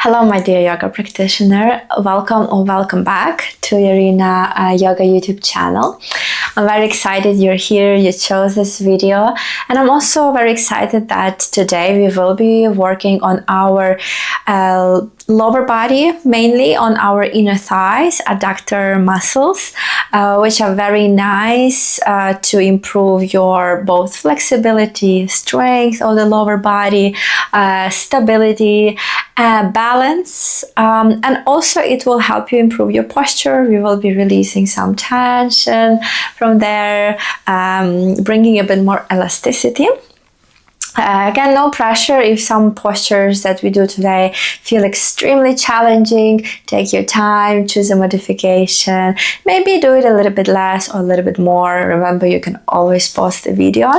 Hello, my dear yoga practitioner. Welcome or welcome back to Yaryna Yoga YouTube channel. I'm very excited you're here, you chose this video, and I'm also very excited that today we will be working on our lower body, mainly on our inner thighs, adductor muscles, which are very nice to improve your both flexibility, strength of the lower body, stability, balance, and also it will help you improve your posture. We will be releasing some tension from there, bringing a bit more elasticity. Again, no pressure. If some postures that we do today feel extremely challenging, take your time, choose a modification, maybe do it a little bit less or a little bit more. Remember, you can always pause the video.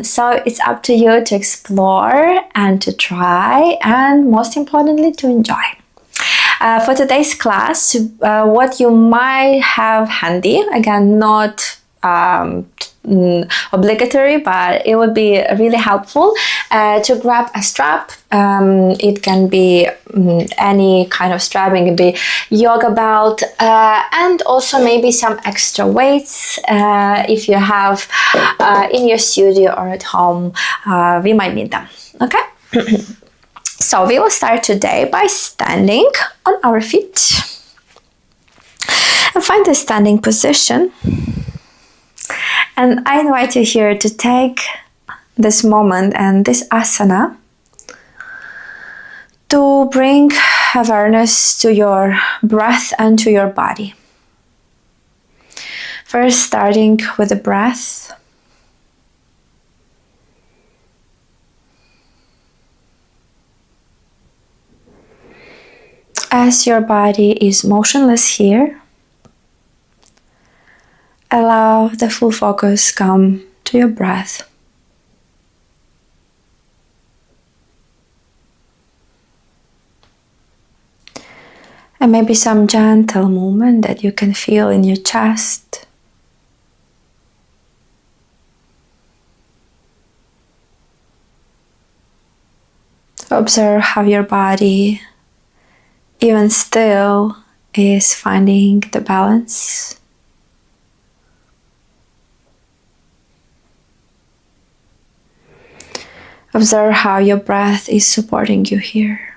So it's up to you to explore and to try, and most importantly, to enjoy. For today's class, what you might have handy, again, not obligatory, but it would be really helpful to grab a strap. It can be any kind of strap. It can be yoga belt, and also maybe some extra weights if you have in your studio or at home. We might need them. Okay. So we will start today by standing on our feet and find the standing position. And I invite you here to take this moment and this asana to bring awareness to your breath and to your body. First, starting with the breath. As your body is motionless here, allow the full focus come to your breath. And maybe some gentle movement that you can feel in your chest. Observe how your body, even still, is finding the balance. Observe how your breath is supporting you here.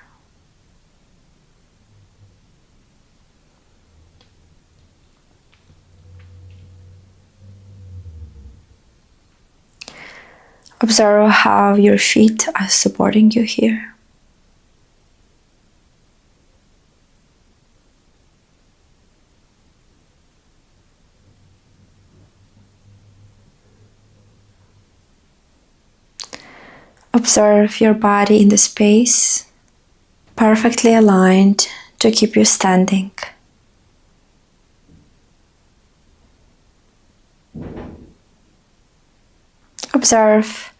Observe how your feet are supporting you here. Observe your body in the space, perfectly aligned to keep you standing. Observe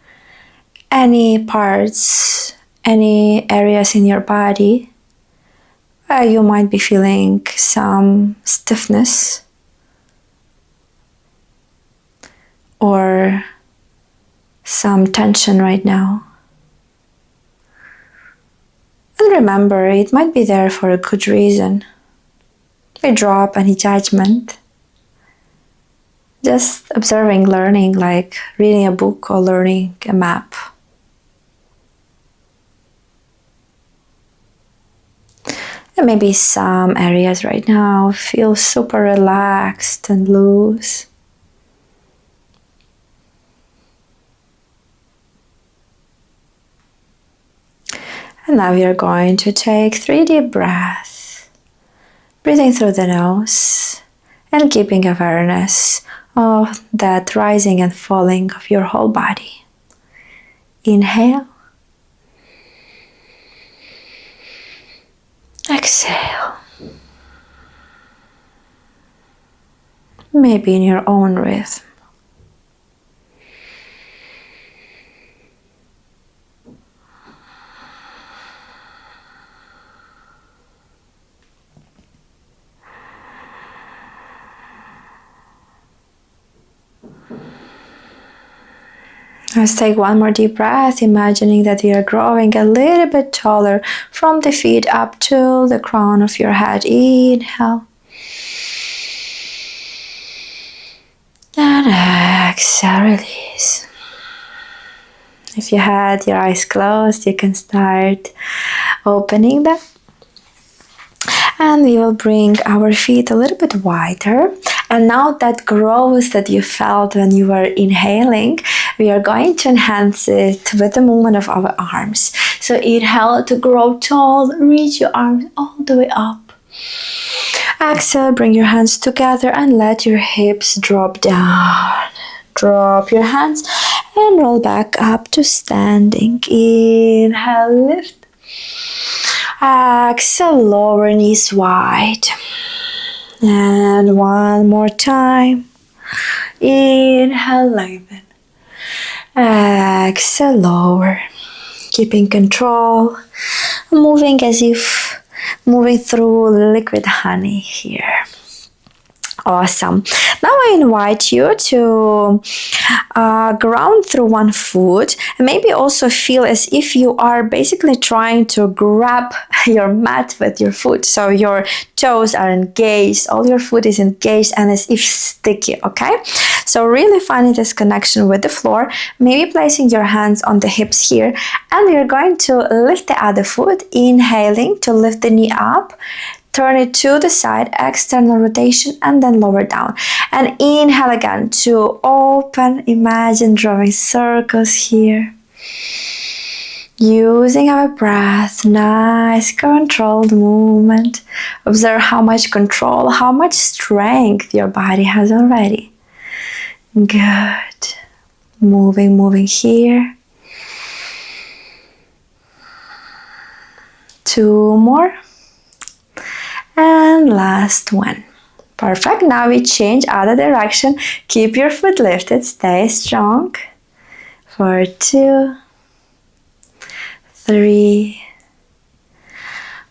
any parts, any areas in your body where you might be feeling some stiffness or some tension right now. And remember, it might be there for a good reason. We drop any judgment. Just observing, learning, like reading a book or learning a map. And maybe some areas right now feel super relaxed and loose. And now we are going to take 3 deep breaths, breathing through the nose and keeping awareness of that rising and falling of your whole body. Inhale. Exhale. Maybe in your own rhythm. Let's take one more deep breath, imagining that we are growing a little bit taller from the feet up to the crown of your head. Inhale. And exhale, release. If you had your eyes closed, you can start opening them. And we will bring our feet a little bit wider. And now that growth that you felt when you were inhaling, we are going to enhance it with the movement of our arms. So inhale to grow tall, reach your arms all the way up. Exhale, bring your hands together and let your hips drop down. Drop your hands and roll back up to standing. Inhale, lift. Exhale, lower knees wide. And one more time. Inhale, lengthen. Exhale, lower. Keeping control. Moving as if moving through liquid honey here. Awesome. Now I invite you to ground through one foot and maybe also feel as if you are basically trying to grab your mat with your foot. So your toes are engaged, all your foot is engaged and as if sticky, okay? So really finding this connection with the floor, maybe placing your hands on the hips here, and we are going to lift the other foot, inhaling to lift the knee up. Turn it to the side, external rotation, and then lower down. And inhale again to open. Imagine drawing circles here. Using our breath, nice controlled movement. Observe how much control, how much strength your body has already. Good. Moving here. 2 more. And last one. Perfect. Now we change other direction. Keep your foot lifted. Stay strong. For 2, 3,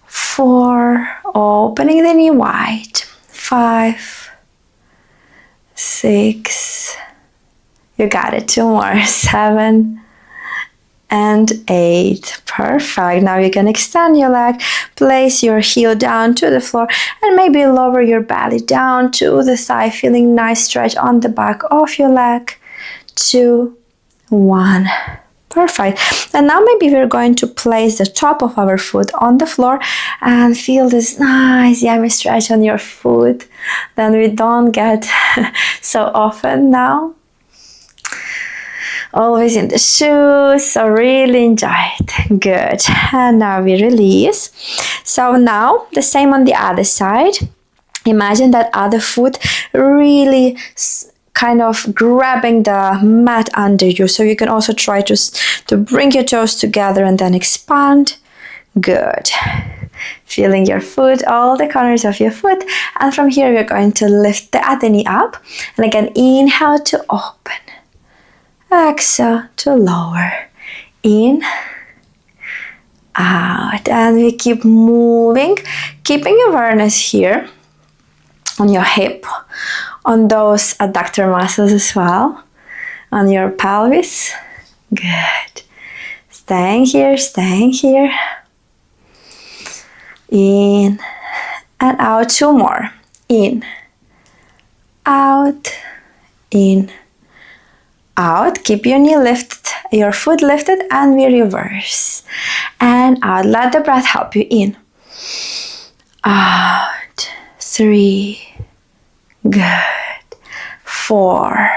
4. Opening the knee wide. 5, 6. You got it. 2 more. 7. And 8. Perfect. Now you can extend your leg, place your heel down to the floor, and maybe lower your belly down to the thigh, feeling nice stretch on the back of your leg. 2, 1. Perfect. And now maybe we're going to place the top of our foot on the floor and feel this nice yummy stretch on your foot that we don't get so often now. Always in the shoes, so really enjoy it. Good. And now we release. So now the same on the other side. Imagine that other foot really kind of grabbing the mat under you. So you can also try to bring your toes together and then expand. Good. Feeling your foot, all the corners of your foot. And from here we're going to lift the other knee up. And again, inhale to open. Exhale to lower. In, out. And we keep moving, keeping awareness here on your hip, on those adductor muscles as well, on your pelvis. Good. Staying here, staying here. In and out. 2 more. In, out, in, out. Keep your knee lifted, your foot lifted, and we reverse. And out. Let the breath help you. In, out. 3. Good. 4.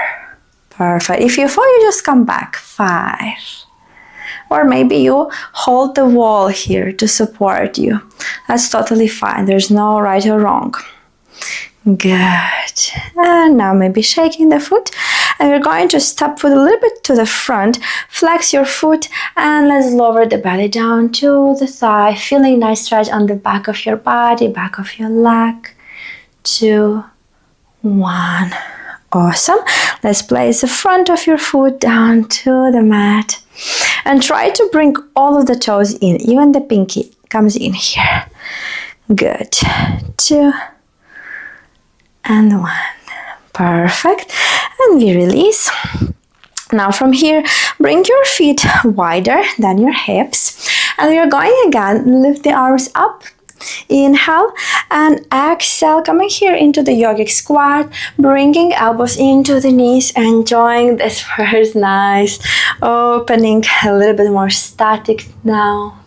Perfect. If you fall, you just come back. 5. Or maybe you hold the wall here to support you. That's totally fine. There's no right or wrong. Good. And now maybe shaking the foot. And we're going to step foot a little bit to the front. Flex your foot and let's lower the belly down to the thigh. Feeling nice stretch on the back of your body, back of your leg. 2, 1. Awesome. Let's place the front of your foot down to the mat. And try to bring all of the toes in. Even the pinky comes in here. Good. 2 and 1. Perfect. And we release. Now from here, bring your feet wider than your hips. And we are going again, lift the arms up. Inhale and exhale, coming here into the yogic squat, bringing elbows into the knees, enjoying this first nice opening, a little bit more static now.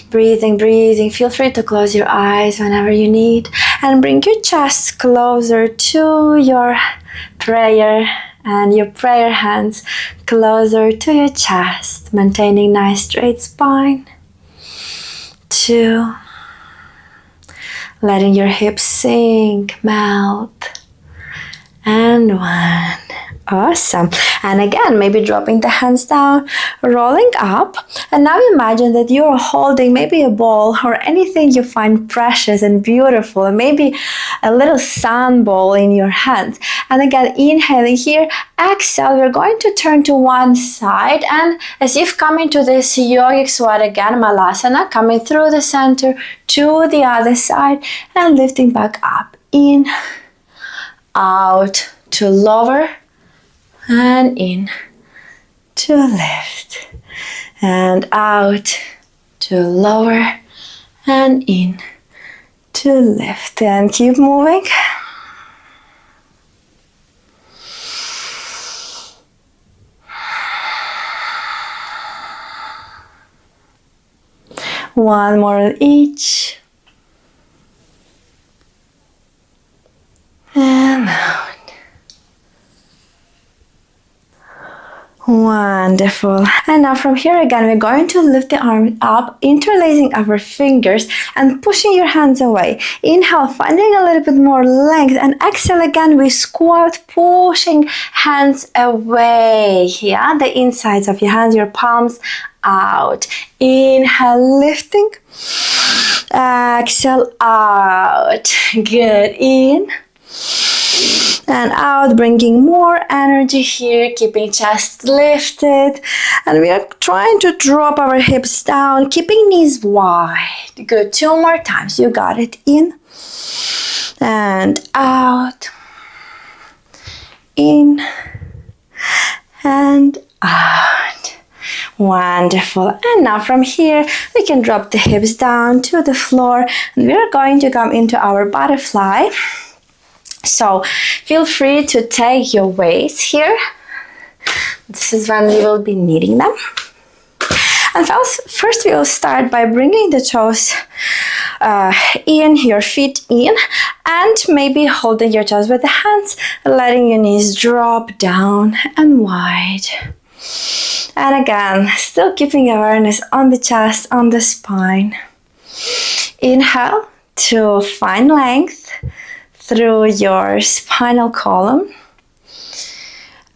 Breathing, breathing. Feel free to close your eyes whenever you need and bring your chest closer to your prayer and your prayer hands closer to your chest, maintaining nice straight spine. 2. Letting your hips sink, melt. And 1. Awesome. And again, maybe dropping the hands down, rolling up. And now imagine that you're holding maybe a ball or anything you find precious and beautiful, and maybe a little sand ball in your hands. And again, inhaling here, exhale, we're going to turn to one side, and as if coming to this yogic squat again, Malasana, coming through the center to the other side and lifting back up. In, out to lower, and in to lift, and out to lower, and in to lift, and keep moving. One more each, and out. Wonderful. And now from here again, we're going to lift the arm up, interlacing our fingers and pushing your hands away. Inhale, finding a little bit more length, and exhale again, we squat, pushing hands away. Yeah, the insides of your hands, your palms out. Inhale, lifting. Exhale, out. Good. In and out, bringing more energy here, keeping chest lifted, and we are trying to drop our hips down, keeping knees wide. Good. 2 more times. You got it. In and out, in and out. Wonderful. And now from here, we can drop the hips down to the floor, and we are going to come into our butterfly. So feel free to take your weights here. This is when we will be needing them. And first we will start by bringing the toes in, your feet in, and maybe holding your toes with the hands, letting your knees drop down and wide. And again, still keeping awareness on the chest, on the spine. Inhale to find length through your spinal column.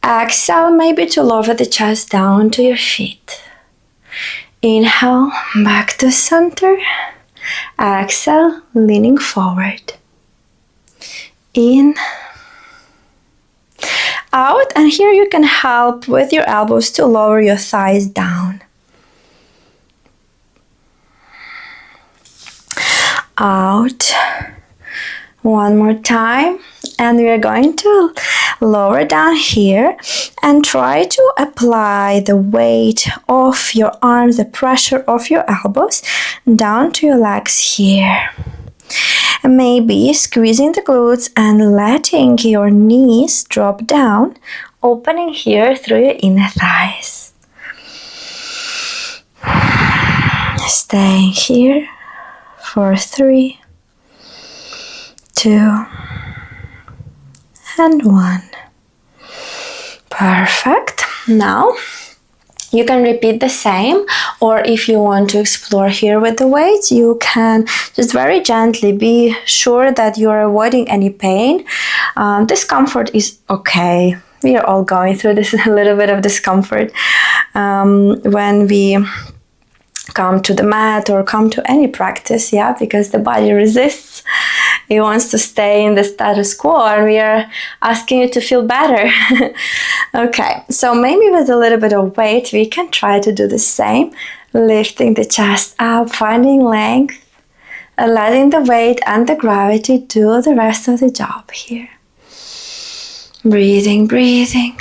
Exhale, maybe to lower the chest down to your feet. Inhale, back to center. Exhale, leaning forward. In, out, and here you can help with your elbows to lower your thighs down. Out. One more time, and we are going to lower down here and try to apply the weight of your arms, the pressure of your elbows down to your legs here. And maybe squeezing the glutes and letting your knees drop down, opening here through your inner thighs. Staying here for 3, 2, and 1. Perfect. Now you can repeat the same, or if you want to explore here with the weights, you can just very gently be sure that you're avoiding any pain. Discomfort is okay. We are all going through this a little bit of discomfort when we come to the mat or come to any practice, yeah, because the body resists. It wants to stay in the status quo, and we are asking you to feel better. Okay, so maybe with a little bit of weight, we can try to do the same. Lifting the chest up, finding length, and letting the weight and the gravity do the rest of the job here. Breathing, breathing.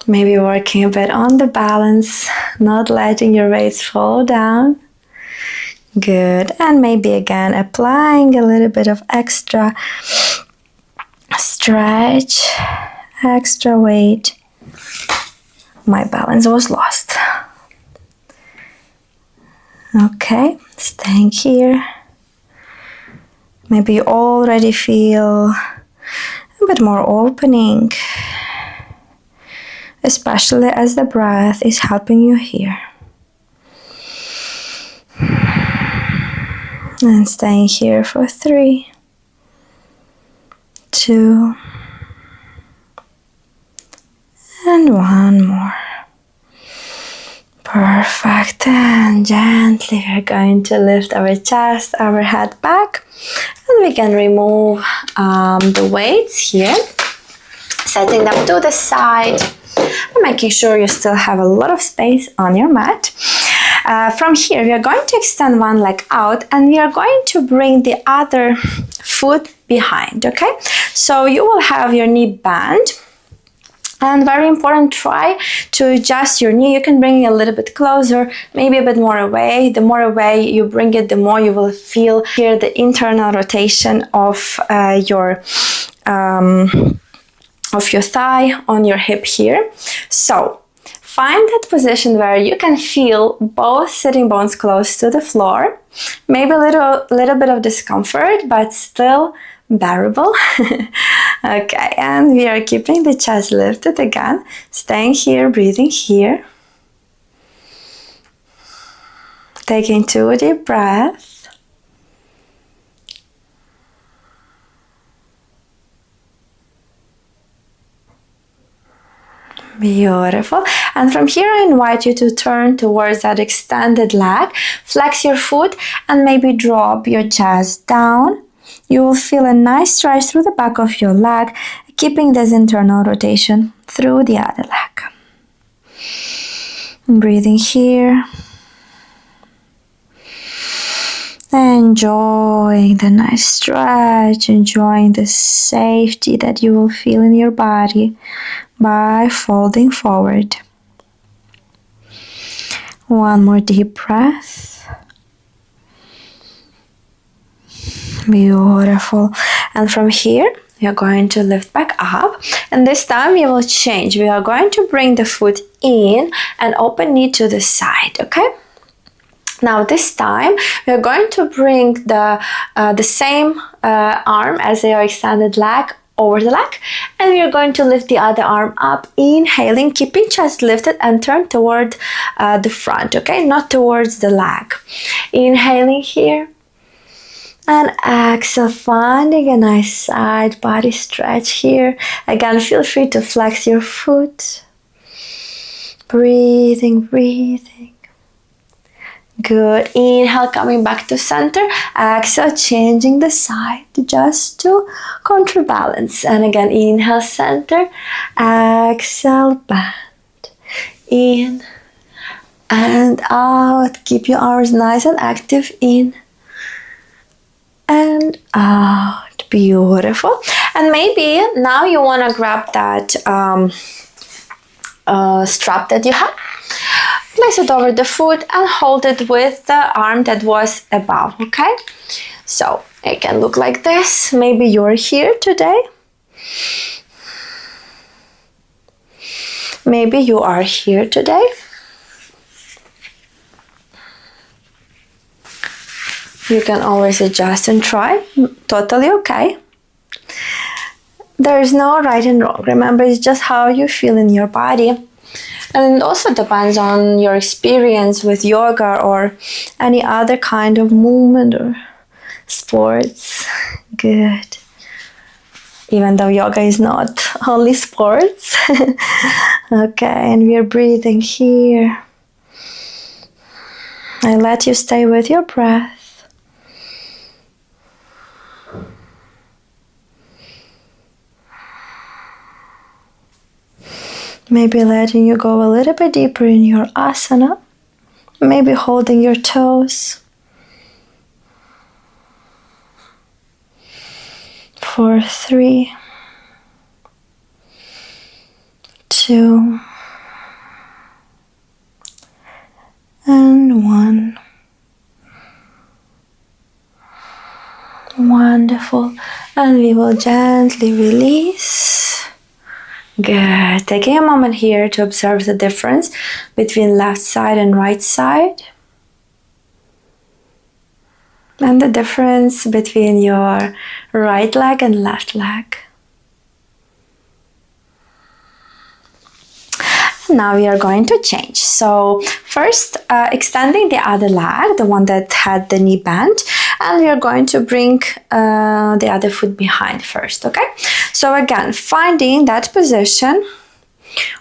Maybe working a bit on the balance, not letting your weights fall down. Good. And maybe again applying a little bit of extra stretch, extra weight. My balance was lost. Okay, staying here. Maybe you already feel a bit more opening, especially as the breath is helping you here. And staying here for 3, 2, and 1 more. Perfect. And gently we're going to lift our chest, our head back, and we can remove the weights here, setting them to the side, and making sure you still have a lot of space on your mat. From here, we are going to extend one leg out and we are going to bring the other foot behind, okay? So you will have your knee bent. And very important, try to adjust your knee. You can bring it a little bit closer, maybe a bit more away. The more away you bring it, the more you will feel here the internal rotation of your thigh on your hip here. So find that position where you can feel both sitting bones close to the floor. Maybe a little bit of discomfort, but still bearable. Okay, and we are keeping the chest lifted again, staying here, breathing here. Taking 2 deep breaths. Beautiful. And from here I invite you to turn towards that extended leg, flex your foot and maybe drop your chest down. You will feel a nice stretch through the back of your leg, keeping this internal rotation through the other leg. Breathing here. Enjoying the nice stretch, enjoying the safety that you will feel in your body by folding forward. 1 more deep breath. Beautiful. And from here, we are going to lift back up. And this time we will change. We are going to bring the foot in and open knee to the side, okay? Now this time we are going to bring the same arm as your extended leg over the leg, and we are going to lift the other arm up, inhaling, keeping chest lifted and turn toward the front, okay? Not towards the leg. Inhaling here. And exhale, finding a nice side body stretch here. Again, feel free to flex your foot. Breathing, breathing. Good. Inhale, coming back to center. Exhale, changing the side just to counterbalance. And again, inhale, center. Exhale, bend. In and out. Keep your arms nice and active. In and out. Beautiful. And maybe now you want to grab that strap that you have, place it over the foot and hold it with the arm that was above, okay? So it can look like this. Maybe you're here today. Maybe you are here today. You can always adjust and try. Totally okay. There is no right and wrong. Remember, it's just how you feel in your body. And it also depends on your experience with yoga or any other kind of movement or sports. Good. Even though yoga is not only sports. Okay, and we're breathing here. I let you stay with your breath. Maybe letting you go a little bit deeper in your asana. Maybe holding your toes. For 3, 2, And 1. Wonderful. And we will gently release. Good. Taking a moment here to observe the difference between left side and right side. And the difference between your right leg and left leg. Now we are going to change. So first extending the other leg, the one that had the knee bent, and we are going to bring the other foot behind first, okay? So again, finding that position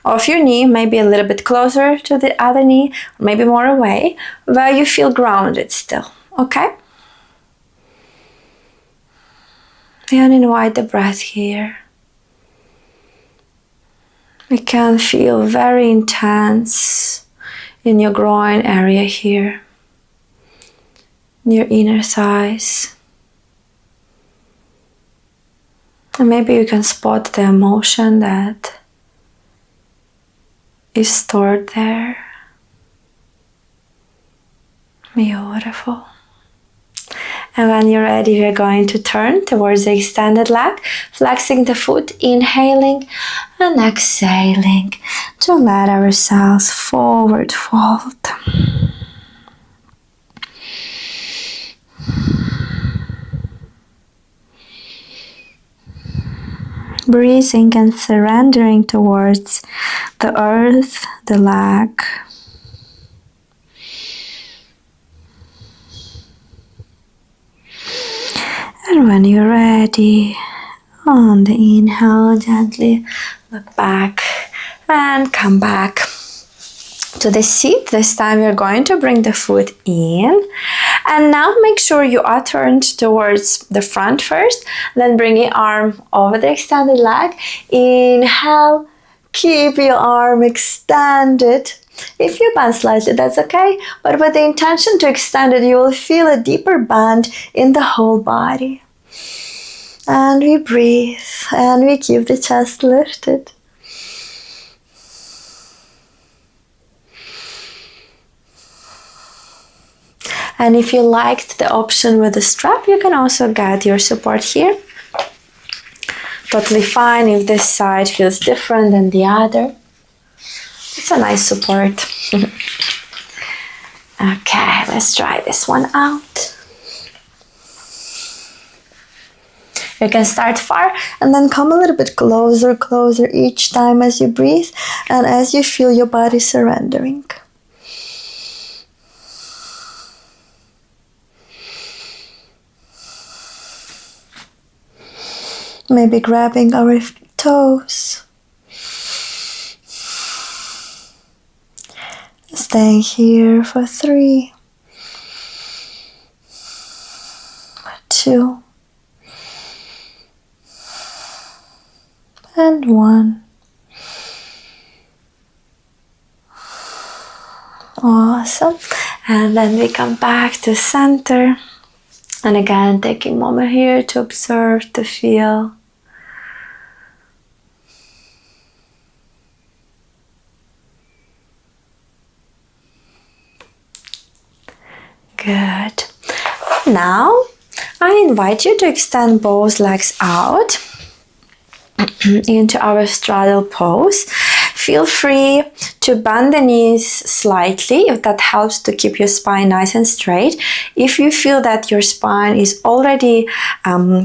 of your knee, maybe a little bit closer to the other knee, maybe more away, where you feel grounded still, okay? And invite the breath here. We can feel very intense in your groin area here, in your inner thighs. And maybe you can spot the emotion that is stored there. Beautiful. And when you're ready, we're going to turn towards the extended leg, flexing the foot, inhaling and exhaling to let ourselves forward fold. Breathing and surrendering towards the earth, the leg. And when you're ready, on the inhale, gently look back and come back to the seat. This time you're going to bring the foot in. And now make sure you are turned towards the front first, then bring your arm over the extended leg. Inhale, keep your arm extended. If you bend slightly, that's okay, but with the intention to extend it, you will feel a deeper bend in the whole body. And we breathe, and we keep the chest lifted. And if you liked the option with the strap, you can also get your support here. Totally fine if this side feels different than the other. It's a nice support. Okay, let's try this one out. You can start far and then come a little bit closer each time as you breathe and as you feel your body surrendering. Maybe grabbing our toes. Staying here for 3, 2, and 1. Awesome. And then we come back to center. And again, taking a moment here to observe, to feel. Good. Now, I invite you to extend both legs out into our straddle pose. Feel free to bend the knees slightly if that helps to keep your spine nice and straight. If you feel that your spine is already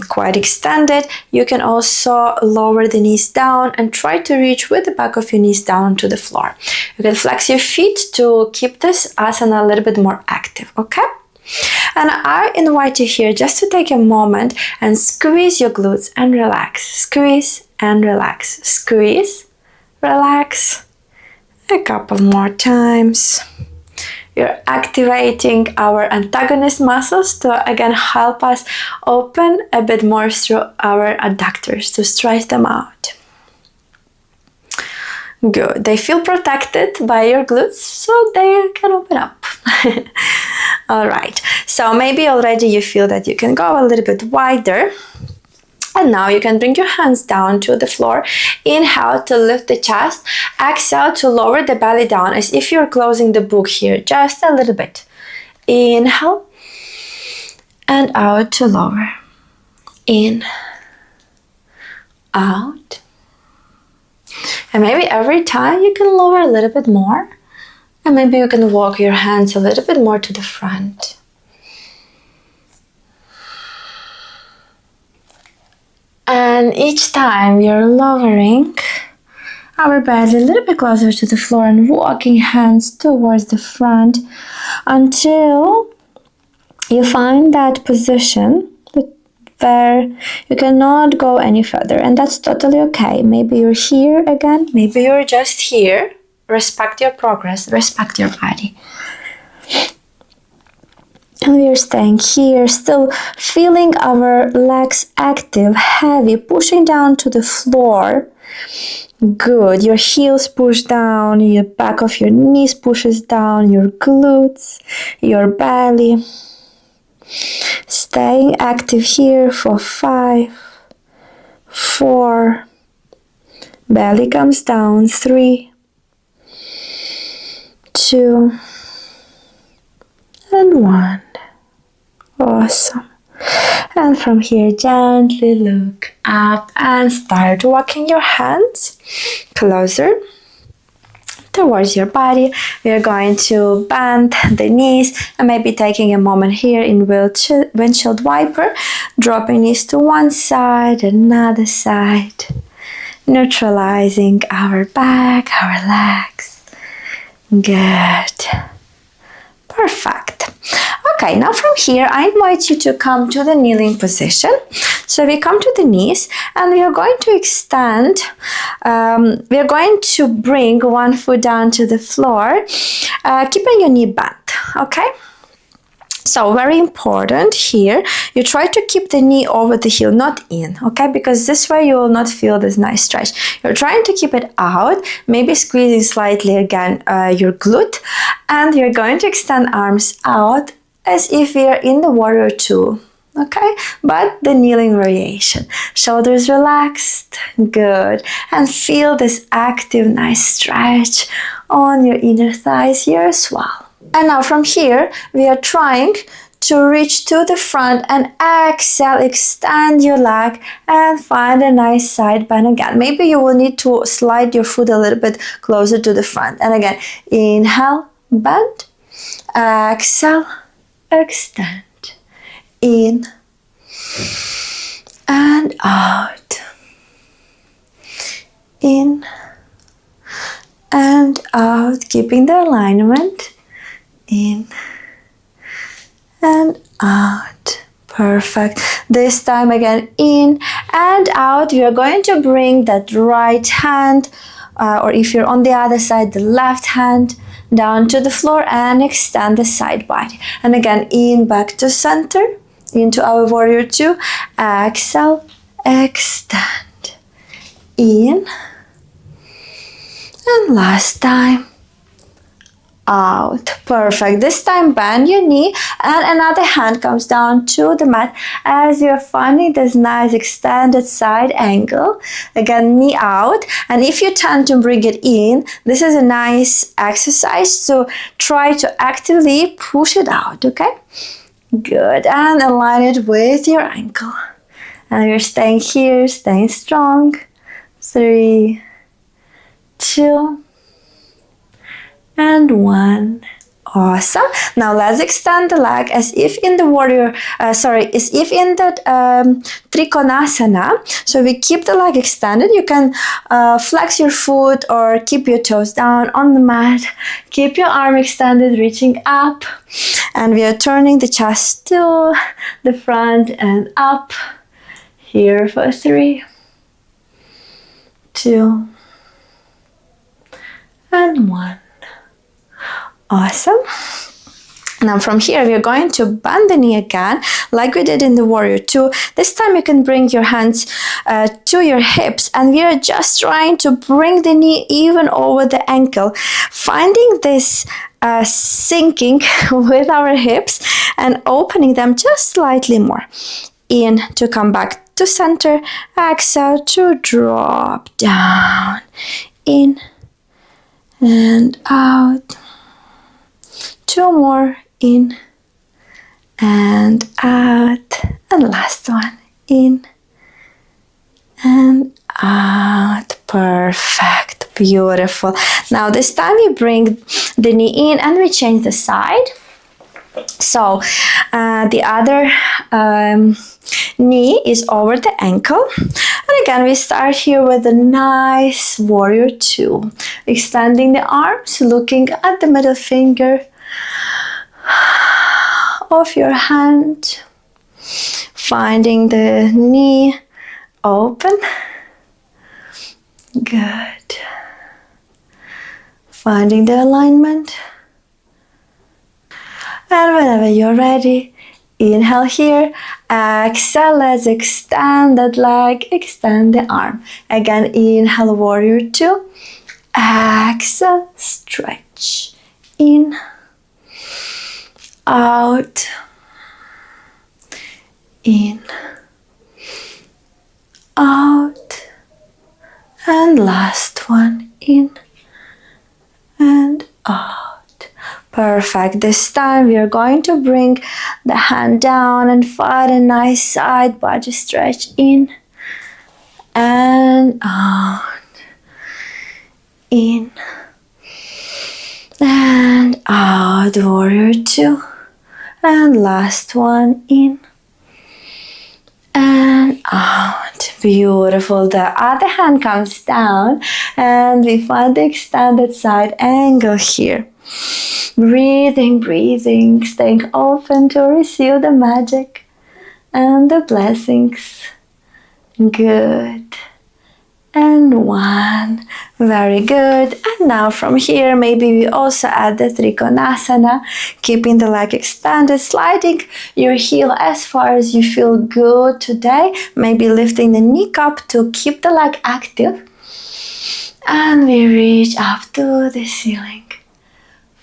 quite extended, you can also lower the knees down and try to reach with the back of your knees down to the floor. You can flex your feet to keep this asana a little bit more active, okay? And I invite you here just to take a moment and squeeze your glutes and relax. Squeeze and relax. Squeeze, relax. A couple more times. You're activating our antagonist muscles to again help us open a bit more through our adductors to stretch them out. Good. They feel protected by your glutes, so they can open up. All right. So maybe already you feel that you can go a little bit wider And now you can bring your hands down to the floor. Inhale to lift the chest. Exhale to lower the belly down as if you're closing the book here, just a little bit. Inhale and out to lower. In, out. And maybe every time you can lower a little bit more. And maybe you can walk your hands a little bit more to the front. And each time you're lowering our belly a little bit closer to the floor and walking hands towards the front until you find that position where you cannot go any further. And that's totally okay. Maybe you're here again. Maybe you're just here. Respect your progress. Respect your body. And we are staying here, still feeling our legs active, heavy, pushing down to the floor. Good. Your heels push down, your back of your knees pushes down, your glutes, your belly. Staying active here for 5, 4, belly comes down, 3, 2, and 1. Awesome. And from here, gently look up and start walking your hands closer towards your body. We are going to bend the knees and maybe taking a moment here in windshield wiper, dropping knees to one side, another side, neutralizing our back, our legs. Good. Perfect. Okay, now from here, I invite you to come to the kneeling position. So we come to the knees and we are going to extend. We are going to bring one foot down to the floor, keeping your knee bent, okay? So very important here, you try to keep the knee over the heel, not in, okay? Because this way you will not feel this nice stretch. You're trying to keep it out, maybe squeezing slightly again your glute, and you're going to extend arms out as if you're in the warrior two, okay? But the kneeling variation. Shoulders relaxed, good. And feel this active, nice stretch on your inner thighs here as well. And now from here, we are trying to reach to the front and exhale, extend your leg and find a nice side bend again. Maybe you will need to slide your foot a little bit closer to the front. And again, inhale, bend, exhale, extend, in and out, in and out, keeping the alignment. In and out. Perfect. This time again, in and out. We are going to bring that right hand, or if you're on the other side, the left hand down to the floor and extend the side body. And again, in, back to center, into our warrior two. Exhale, extend, in, and last time, out. Perfect. This time bend your knee and another hand comes down to the mat as you're finding this nice extended side angle. Again, knee out, and if you tend to bring it in, this is a nice exercise, so try to actively push it out, okay? Good. And align it with your ankle. And you're staying here, staying strong. 3, 2, and 1. Awesome. Now let's extend the leg as if in the warrior, as if in the Trikonasana. So we keep the leg extended. You can flex your foot or keep your toes down on the mat. Keep your arm extended, reaching up. And we are turning the chest to the front and up. Here for 3, 2, and 1. Awesome. Now from here, we are going to bend the knee again, like we did in the warrior two. This time you can bring your hands to your hips, and we are just trying to bring the knee even over the ankle, finding this sinking with our hips and opening them just slightly more. In to come back to center. Exhale to drop down. In and out. 2 more. In and out. And last one. In and out. Perfect. Beautiful. Now this time we bring the knee in and we change the side. So the other knee is over the ankle. And again, we start here with a nice warrior 2. Extending the arms, looking at the middle finger of your hand. Finding the knee open. Good. Finding the alignment. And whenever you're ready, inhale here. Exhale, let's extend that leg, extend the arm. Again, inhale, warrior 2. Exhale, stretch. In, out, in, out, and last one, in and out. Perfect. This time we are going to bring the hand down and find a nice side body stretch. In and out. In and out. Warrior 2. And last one. In and out. Beautiful. The other hand comes down and we find the extended side angle here. Breathing, breathing, staying open to receive the magic and the blessings. Good. And 1. Very good. And now from here, maybe we also add the Trikonasana, keeping the leg extended, sliding your heel as far as you feel good today. Maybe lifting the knee up to keep the leg active. And we reach up to the ceiling.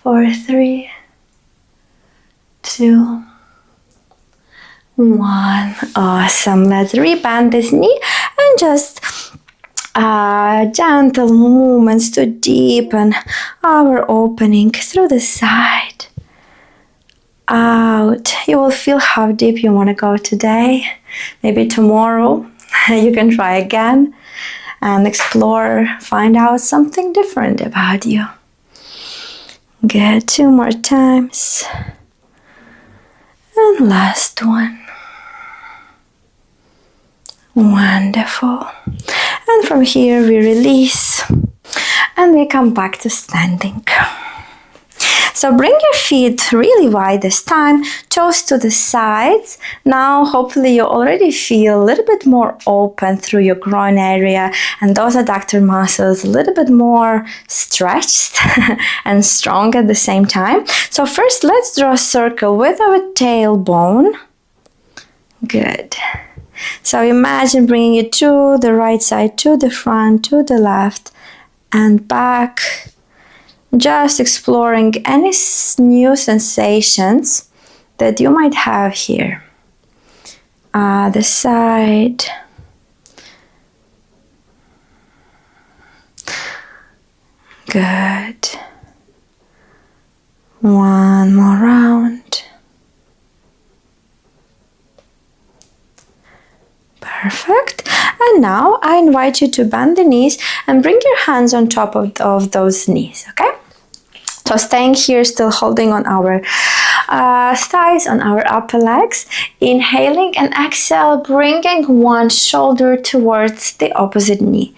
4, 3, 2, 1. Awesome. Let's rebend this knee and just gentle movements to deepen our opening through the side. Out. You will feel how deep you want to go today. Maybe tomorrow you can try again and explore, find out something different about you. Good. 2 more times. And last one. Wonderful. And from here we release and we come back to standing. So bring your feet really wide this time, toes to the sides. Now hopefully you already feel a little bit more open through your groin area and those adductor muscles a little bit more stretched and strong at the same time. So first let's draw a circle with our tailbone. Good. So imagine bringing it to the right side, to the front, to the left and back. Just exploring any new sensations that you might have here. The side. Good. 1 more round. Perfect. And now I invite you to bend the knees and bring your hands on top of those knees, okay? So staying here, still holding on our thighs, on our upper legs. Inhaling and exhale, bringing one shoulder towards the opposite knee.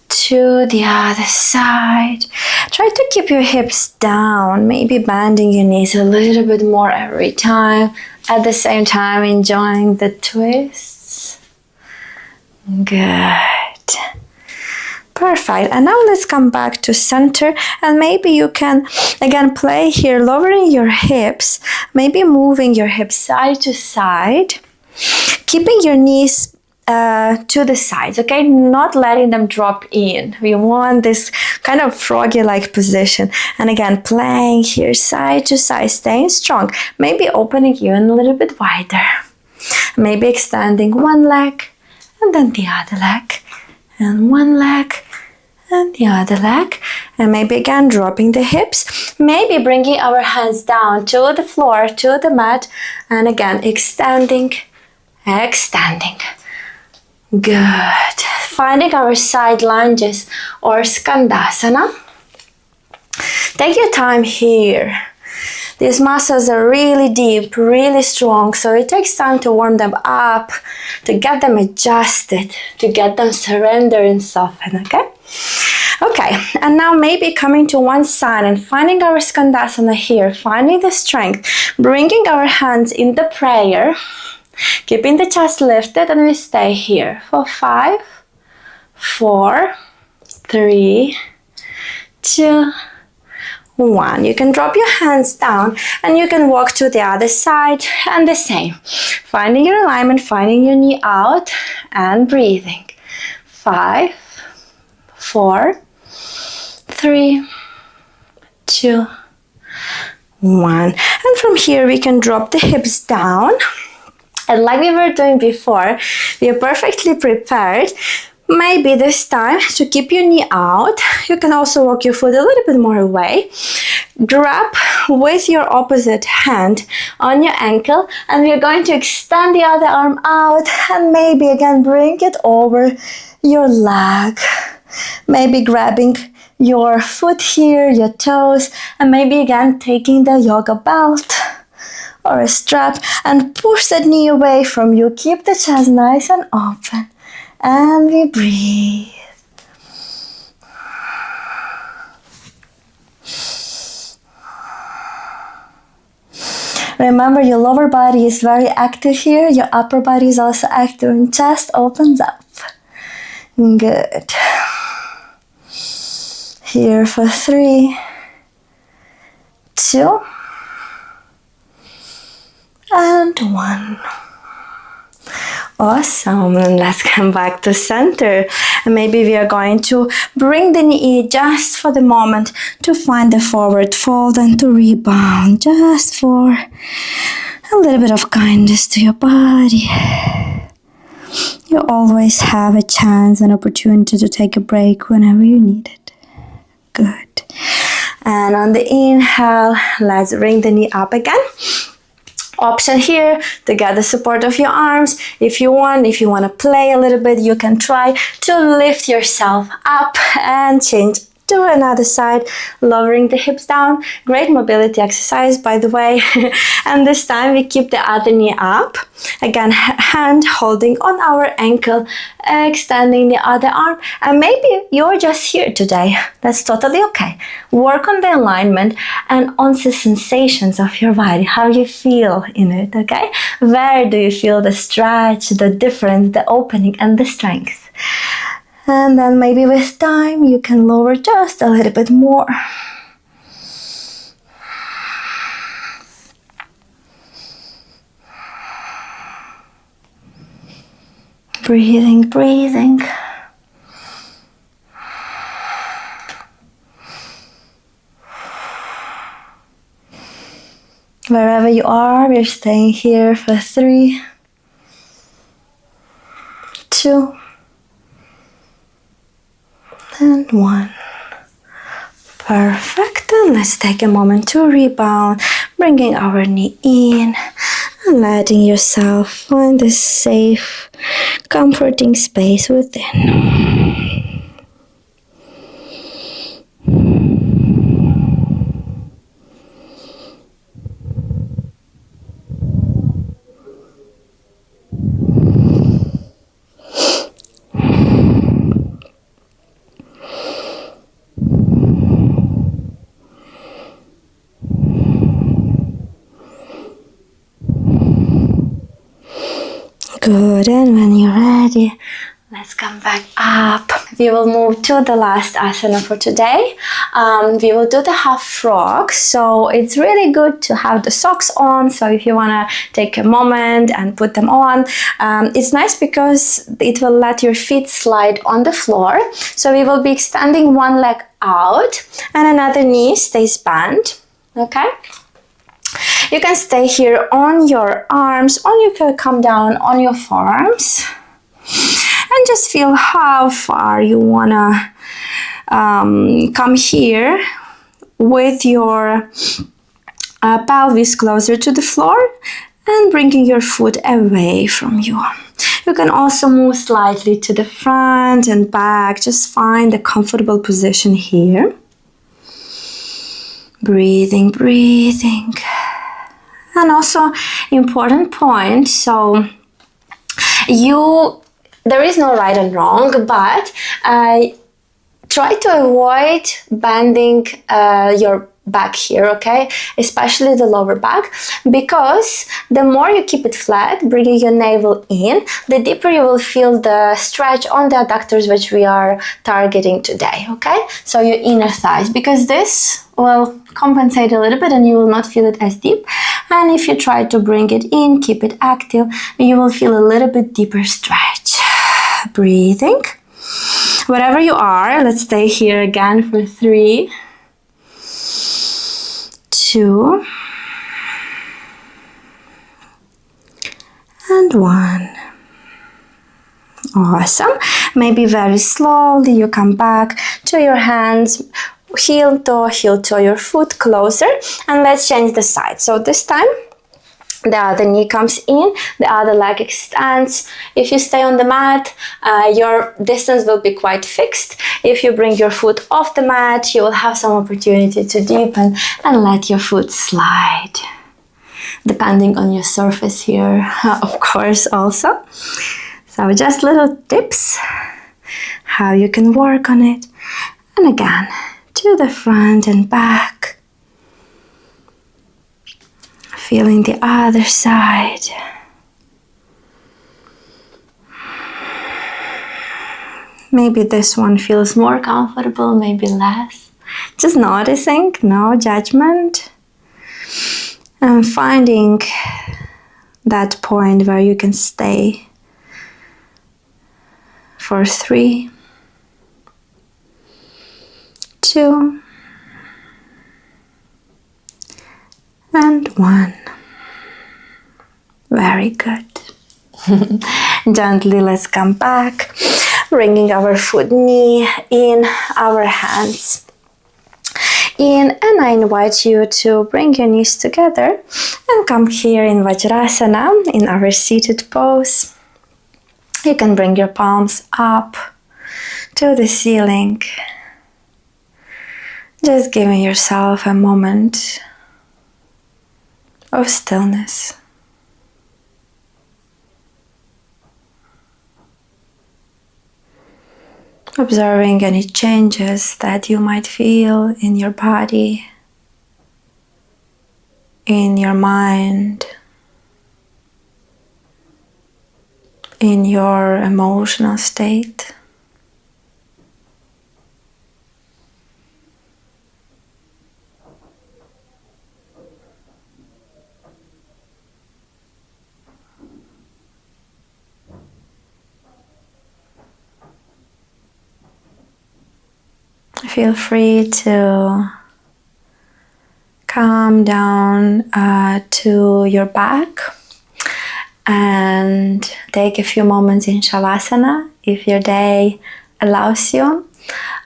To the other side. Try to keep your hips down, maybe bending your knees a little bit more every time. At the same time, enjoying the twists. Good. Perfect. And now let's come back to center and maybe you can again play here, lowering your hips, maybe moving your hips side to side, keeping your knees to the sides, okay? Not letting them drop in. We want this kind of froggy-like position. And again, playing here side to side, staying strong, maybe opening even a little bit wider. Maybe extending one leg and then the other leg, and one leg, and the other leg, and maybe again dropping the hips, maybe bringing our hands down to the floor, to the mat, and again extending, extending. Good. Finding our side lunges or Skandasana. Take your time here. These muscles are really deep, really strong, so it takes time to warm them up, to get them adjusted, to get them surrender and soften, okay? Okay, and now maybe coming to one side and finding our Skandasana here, finding the strength, bringing our hands in the prayer, keeping the chest lifted, and we stay here for 5, 4, 3, 2, 1. You can drop your hands down and you can walk to the other side and the same. Finding your alignment, finding your knee out and breathing. 5, 4, 3, 2, 1. And from here we can drop the hips down. And like we were doing before, we are perfectly prepared. Maybe this time to keep your knee out, you can also walk your foot a little bit more away. Grab with your opposite hand on your ankle, and we're going to extend the other arm out and maybe again bring it over your leg. Maybe grabbing your foot here, your toes, and maybe again taking the yoga belt or a strap and push that knee away from you. Keep the chest nice and open. And we breathe. Remember, your lower body is very active here. Your upper body is also active and chest opens up. Good. Here for 3, 2, and 1. Awesome, and let's come back to center. And maybe we are going to bring the knee just for the moment to find the forward fold and to rebound, just for a little bit of kindness to your body. You always have a chance, an opportunity to take a break whenever you need it. Good. And on the inhale, let's bring the knee up again. Option here to get the support of your arms. If you want to play a little bit, you can try to lift yourself up and change to another side, lowering the hips down. Great mobility exercise, by the way. And this time we keep the other knee up. Again, hand holding on our ankle, extending the other arm. And maybe you're just here today. That's totally okay. Work on the alignment and on the sensations of your body, how you feel in it, okay? Where do you feel the stretch, the difference, the opening, and the strength? And then maybe with time, you can lower just a little bit more. Breathing, breathing. Wherever you are, we're staying here for 3, 2, and 1. Perfect. And let's take a moment to rebound, bringing our knee in and letting yourself find a safe, comforting space within. Good, and when you're ready, let's come back up. We will move to the last asana for today. We will do the half frog. So it's really good to have the socks on. So if you want to take a moment and put them on, it's nice because it will let your feet slide on the floor. So we will be extending one leg out and another knee stays bent. Okay? You can stay here on your arms, or you can come down on your forearms. and just feel how far you wanna come here with your pelvis closer to the floor and bringing your foot away from you. You can also move slightly to the front and back. Just find a comfortable position here. Breathing, breathing. And also important point, so there is no right and wrong, but try to avoid bending your back here, okay? Especially the lower back, because the more you keep it flat, bringing your navel in, the deeper you will feel the stretch on the adductors, which we are targeting today, okay? So your inner thighs, because this will compensate a little bit and you will not feel it as deep. And if you try to bring it in, keep it active, you will feel a little bit deeper stretch. Breathing. Wherever you are, let's stay here again for 3, 2, and 1. Awesome. Maybe very slowly you come back to your hands, heel to your foot closer, and let's change the side. So this time the other knee comes in, the other leg extends. If you stay on the mat, your distance will be quite fixed. If you bring your foot off the mat, you will have some opportunity to deepen and let your foot slide, depending on your surface here, of course, also. So just little tips how you can work on it. And again, to the front and back. Feeling the other side. Maybe this one feels more comfortable, maybe less. Just noticing, no judgment. And finding that point where you can stay for 3, 2, and 1. Very good. Gently, let's come back, bringing our foot knee in, our hands in, and I invite you to bring your knees together and come here in Vajrasana, in our seated pose. You can bring your palms up to the ceiling, just giving yourself a moment of stillness. Observing any changes that you might feel in your body, in your mind, in your emotional state. Feel free to come down to your back and take a few moments in Shavasana if your day allows you.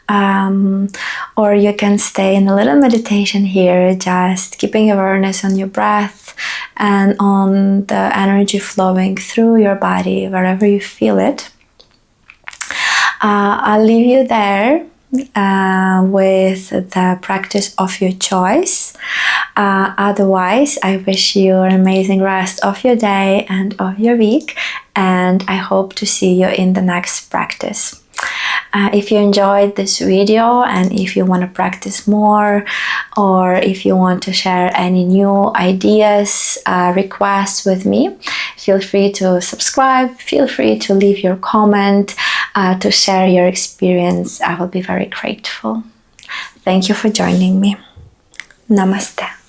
Or you can stay in a little meditation here, just keeping awareness on your breath and on the energy flowing through your body wherever you feel it. I'll leave you there with the practice of your choice. Otherwise, I wish you an amazing rest of your day and of your week, and I hope to see you in the next practice. If you enjoyed this video and if you want to practice more, or if you want to share any new ideas, requests with me, feel free to subscribe, feel free to leave your comment, to share your experience. I will be very grateful. Thank you for joining me. Namaste.